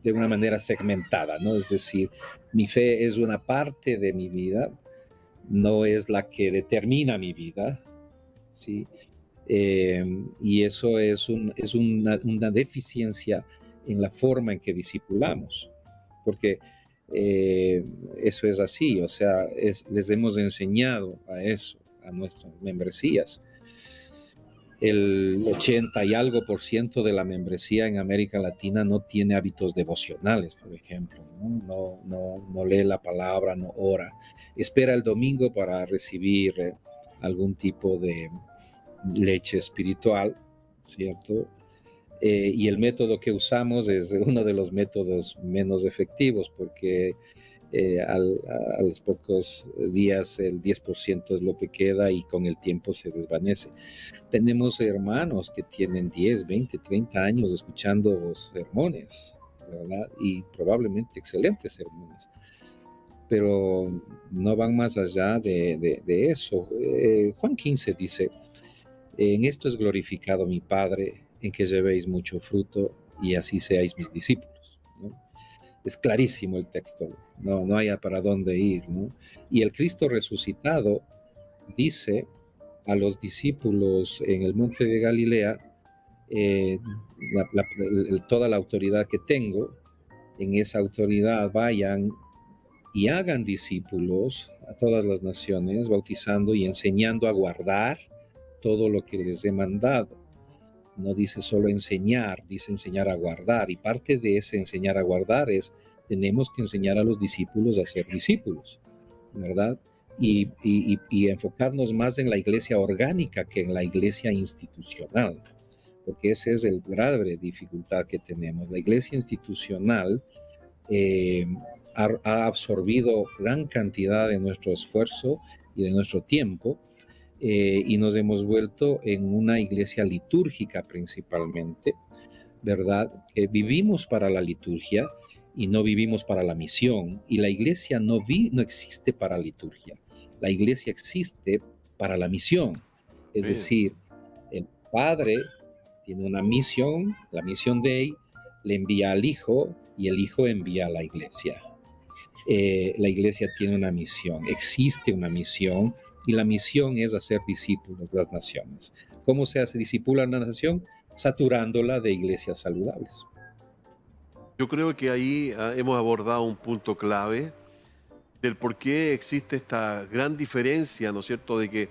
de una manera segmentada, ¿no? Es decir, mi fe es una parte de mi vida, no es la que determina mi vida, ¿sí? Y eso es una deficiencia en la forma en que discipulamos, porque eso es así, o sea, les hemos enseñado a eso, a nuestras membresías. El 80 y algo por ciento de la membresía en América Latina no tiene hábitos devocionales, por ejemplo, no lee la palabra, no ora. Espera el domingo para recibir algún tipo de leche espiritual, ¿cierto? Y el método que usamos es uno de los métodos menos efectivos porque a los pocos días el 10% es lo que queda y con el tiempo se desvanece. Tenemos hermanos que tienen 10, 20, 30 años escuchando sermones, ¿verdad? Y probablemente excelentes sermones, pero no van más allá de eso. Juan 15 dice, en esto es glorificado mi Padre, en que llevéis mucho fruto y así seáis mis discípulos, ¿no? Es clarísimo el texto, no hay para dónde ir, ¿no? Y el Cristo resucitado dice a los discípulos en el monte de Galilea, eh, toda la autoridad que tengo, en esa autoridad vayan y hagan discípulos a todas las naciones, bautizando y enseñando a guardar todo lo que les he mandado. No dice solo enseñar, dice enseñar a guardar. Y parte de ese enseñar a guardar es, tenemos que enseñar a los discípulos a ser discípulos, ¿verdad? Y enfocarnos más en la iglesia orgánica que en la iglesia institucional, porque esa es el grave dificultad que tenemos. La iglesia institucional ha absorbido gran cantidad de nuestro esfuerzo y de nuestro tiempo, y nos hemos vuelto en una iglesia litúrgica principalmente, ¿verdad? Que vivimos para la liturgia y no vivimos para la misión, y la iglesia no existe para liturgia, la iglesia existe para la misión, es Bien. decir, el Padre tiene una misión, la misión de él, le envía al Hijo y el Hijo envía a la iglesia. La iglesia tiene una misión, existe una misión, y la misión es hacer discípulos de las naciones. ¿Cómo se hace discípula a una nación? Saturándola de iglesias saludables. Yo creo que ahí hemos abordado un punto clave del por qué existe esta gran diferencia, ¿no es cierto?, de que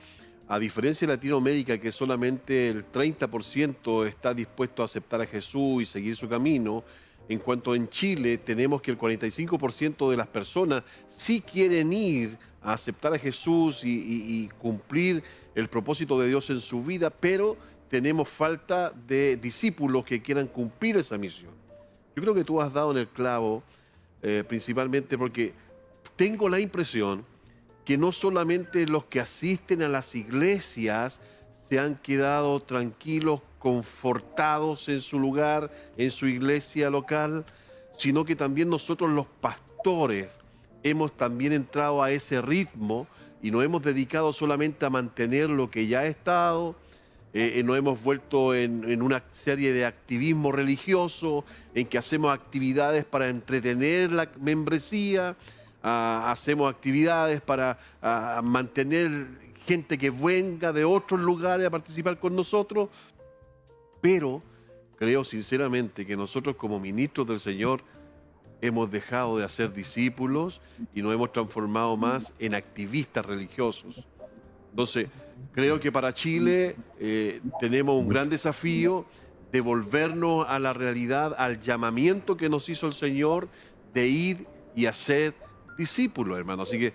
a diferencia de Latinoamérica, que solamente el 30% está dispuesto a aceptar a Jesús y seguir su camino, en cuanto en Chile tenemos que el 45% de las personas sí quieren ir a aceptar a Jesús y cumplir el propósito de Dios en su vida, pero tenemos falta de discípulos que quieran cumplir esa misión. Yo creo que tú has dado en el clavo, principalmente porque tengo la impresión que no solamente los que asisten a las iglesias se han quedado tranquilos, confortados en su lugar, en su iglesia local, sino que también nosotros los pastores hemos también entrado a ese ritmo y nos hemos dedicado solamente a mantener lo que ya ha estado. Nos hemos vuelto en una serie de activismo religioso, en que hacemos actividades para entretener la membresía, hacemos actividades para mantener gente que venga de otros lugares a participar con nosotros, pero creo sinceramente que nosotros como ministros del Señor hemos dejado de hacer discípulos y nos hemos transformado más en activistas religiosos. Entonces, creo que para Chile tenemos un gran desafío de volvernos a la realidad, al llamamiento que nos hizo el Señor de ir y hacer discípulos, hermano. Así que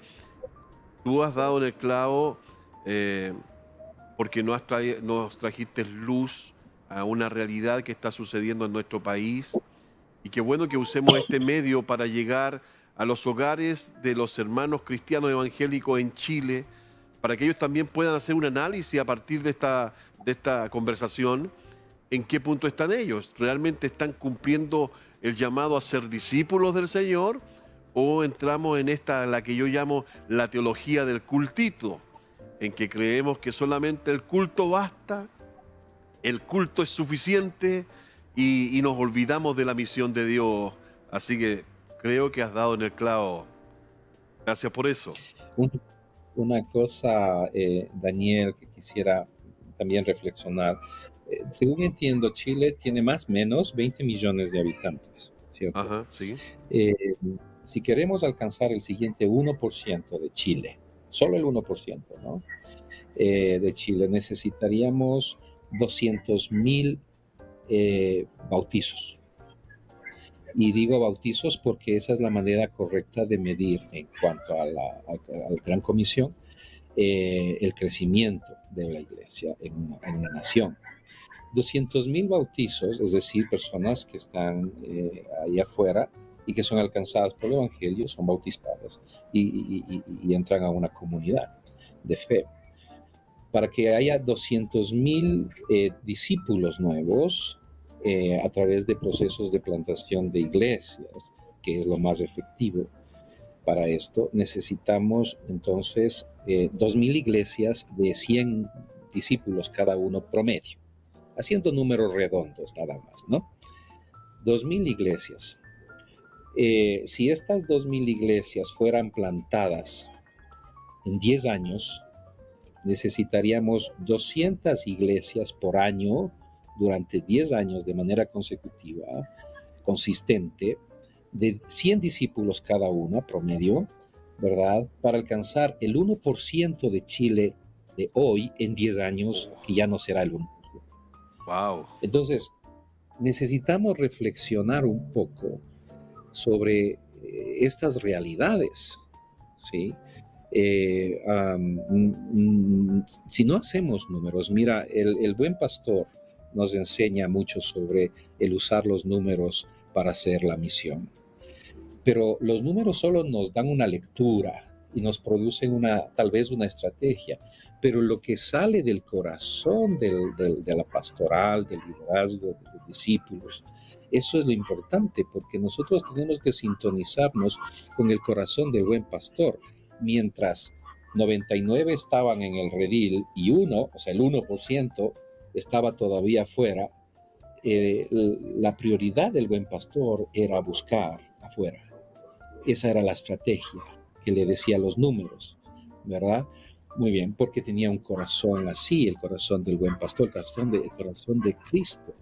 tú has dado en el clavo porque nos trajiste luz a una realidad que está sucediendo en nuestro país. Y qué bueno que usemos este medio para llegar a los hogares de los hermanos cristianos evangélicos en Chile, para que ellos también puedan hacer un análisis a partir de esta conversación, en qué punto están ellos. ¿Realmente están cumpliendo el llamado a ser discípulos del Señor? ¿O entramos en la que yo llamo la teología del cultito, en que creemos que solamente el culto basta, el culto es suficiente y nos olvidamos de la misión de Dios? Así que creo que has dado en el clavo. Gracias por eso. Una cosa, Daniel, que quisiera también reflexionar. Según entiendo, Chile tiene más o menos 20 millones de habitantes, ¿cierto? Ajá, sí. Si queremos alcanzar el siguiente 1% de Chile, solo el 1%, ¿no? De Chile, necesitaríamos 200,000 bautizos. Y digo bautizos porque esa es la manera correcta de medir en cuanto a la Gran Comisión el crecimiento de la iglesia en una nación. 200,000 bautizos, es decir, personas que están ahí afuera y que son alcanzadas por el Evangelio, son bautizadas y entran a una comunidad de fe. Para que haya 200,000 discípulos nuevos, a través de procesos de plantación de iglesias, que es lo más efectivo para esto, necesitamos entonces 2,000 iglesias de 100 discípulos cada uno promedio, haciendo números redondos nada más, ¿no? 2,000 iglesias. Si estas 2,000 iglesias fueran plantadas en 10 años, necesitaríamos 200 iglesias por año durante 10 años de manera consecutiva, consistente, de 100 discípulos cada una, promedio, ¿verdad? Para alcanzar el 1% de Chile de hoy en 10 años, que ya no será el 1%. Wow. Entonces, necesitamos reflexionar un poco sobre estas realidades, ¿sí? Si no hacemos números, mira, el buen pastor nos enseña mucho sobre el usar los números para hacer la misión. Pero los números solo nos dan una lectura y nos producen tal vez una estrategia. Pero lo que sale del corazón de la pastoral, del liderazgo, de los discípulos, eso es lo importante, porque nosotros tenemos que sintonizarnos con el corazón del buen pastor. Mientras 99 estaban en el redil y uno, o sea, el 1%, estaba todavía afuera, la prioridad del buen pastor era buscar afuera. Esa era la estrategia que le decía los números, ¿verdad? Muy bien, porque tenía un corazón así, el corazón del buen pastor, el corazón de Cristo.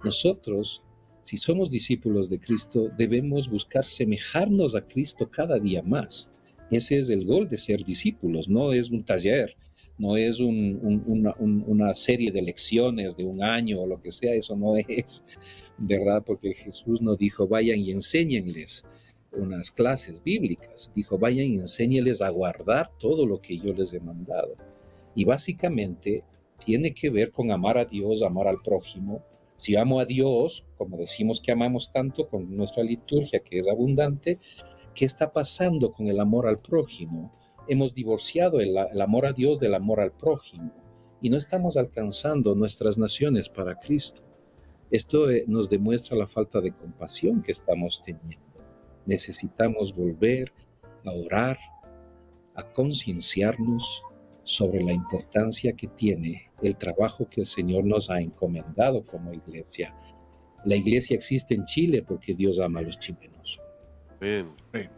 Nosotros, si somos discípulos de Cristo, debemos buscar semejarnos a Cristo cada día más. Ese es el gol de ser discípulos, no es un taller, no es una serie de lecciones de un año o lo que sea, eso no es, ¿verdad? Porque Jesús no dijo, vayan y enséñenles unas clases bíblicas, dijo, vayan y enséñenles a guardar todo lo que yo les he mandado. Y básicamente tiene que ver con amar a Dios, amar al prójimo. Si amo a Dios, como decimos que amamos tanto con nuestra liturgia, que es abundante, ¿qué está pasando con el amor al prójimo? Hemos divorciado el amor a Dios del amor al prójimo. y no estamos alcanzando nuestras naciones para Cristo. Esto nos demuestra la falta de compasión que estamos teniendo. Necesitamos volver a orar, a concienciarnos sobre la importancia que tiene el trabajo que el Señor nos ha encomendado como iglesia. La iglesia existe en Chile porque Dios ama a los chilenos. Bien. Bien.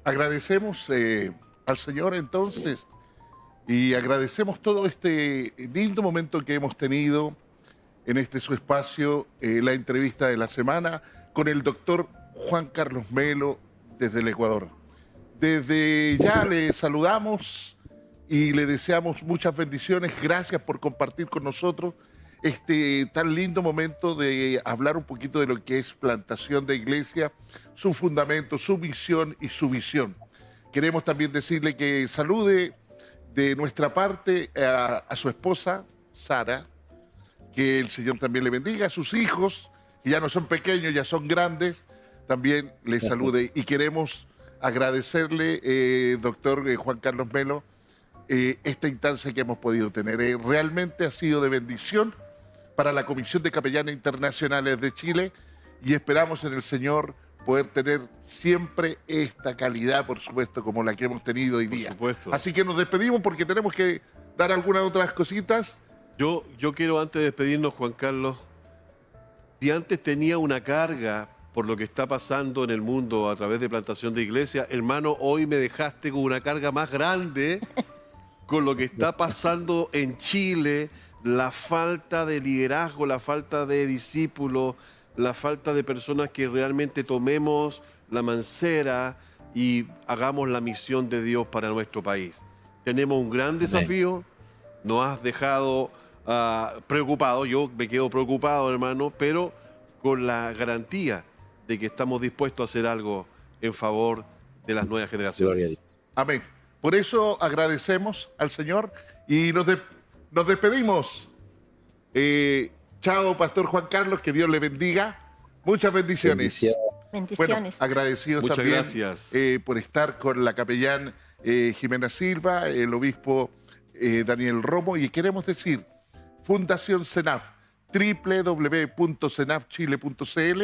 Agradecemos al Señor entonces y agradecemos todo este lindo momento que hemos tenido en este su espacio, la entrevista de la semana con el doctor Juan Carlos Melo desde el Ecuador. Desde ya le saludamos y le deseamos muchas bendiciones. Gracias por compartir con nosotros este tan lindo momento de hablar un poquito de lo que es plantación de iglesia, su fundamento, su misión y su visión. Queremos también decirle que salude de nuestra parte a su esposa, Sara, que el Señor también le bendiga, a sus hijos, que ya no son pequeños, ya son grandes, también le salude. Y queremos agradecerle, doctor Juan Carlos Melo, esta instancia que hemos podido tener. Realmente ha sido de bendición para la Comisión de Capellanes Internacionales de Chile y esperamos en el Señor poder tener siempre esta calidad, por supuesto, como la que hemos tenido hoy día. Por supuesto. Así que nos despedimos porque tenemos que dar algunas otras cositas. Yo quiero, antes de despedirnos, Juan Carlos, si antes tenía una carga por lo que está pasando en el mundo a través de plantación de iglesia, hermano, hoy me dejaste con una carga más grande con lo que está pasando en Chile, la falta de liderazgo, la falta de discípulos, la falta de personas que realmente tomemos la mancera y hagamos la misión de Dios para nuestro país. Tenemos un gran desafío, nos has dejado preocupado, yo me quedo preocupado, hermano, pero con la garantía de que estamos dispuestos a hacer algo en favor de las nuevas Gloria a generaciones. Dios. Amén. Por eso agradecemos al Señor y nos despedimos. Chao, Pastor Juan Carlos, que Dios le bendiga. Muchas bendiciones. Bendiciones. Bueno, agradecidos Muchas también gracias. Por estar con la capellán Jimena Silva, el obispo Daniel Romo, y queremos decir, Fundación CENAF, www.cenafchile.cl,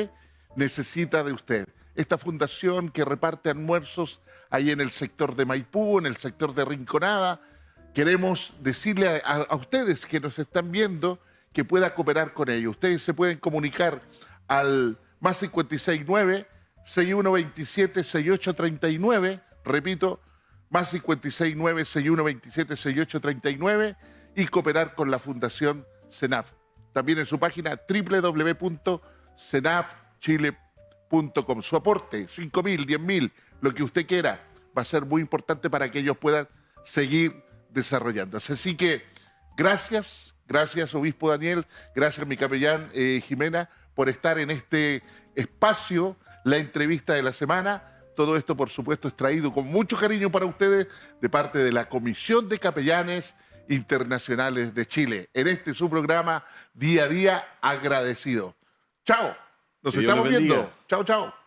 necesita de usted. Esta fundación que reparte almuerzos ahí en el sector de Maipú, en el sector de Rinconada. Queremos decirle a ustedes que nos están viendo que pueda cooperar con ellos. Ustedes se pueden comunicar al más 569-6127-6839. Repito, más 569-6127-6839 y cooperar con la Fundación CENAF. También en su página www.cenafchile.com. Su aporte, 5.000, 10.000, lo que usted quiera, va a ser muy importante para que ellos puedan seguir desarrollándose. Así que gracias, obispo Daniel, gracias mi capellán Jimena, por estar en este espacio, la entrevista de la semana. Todo esto, por supuesto, es traído con mucho cariño para ustedes de parte de la Comisión de Capellanes Internacionales de Chile. En este su programa, Día a Día Agradecido. Chao, nos Que Dios estamos les bendiga. viendo. Chao, chao.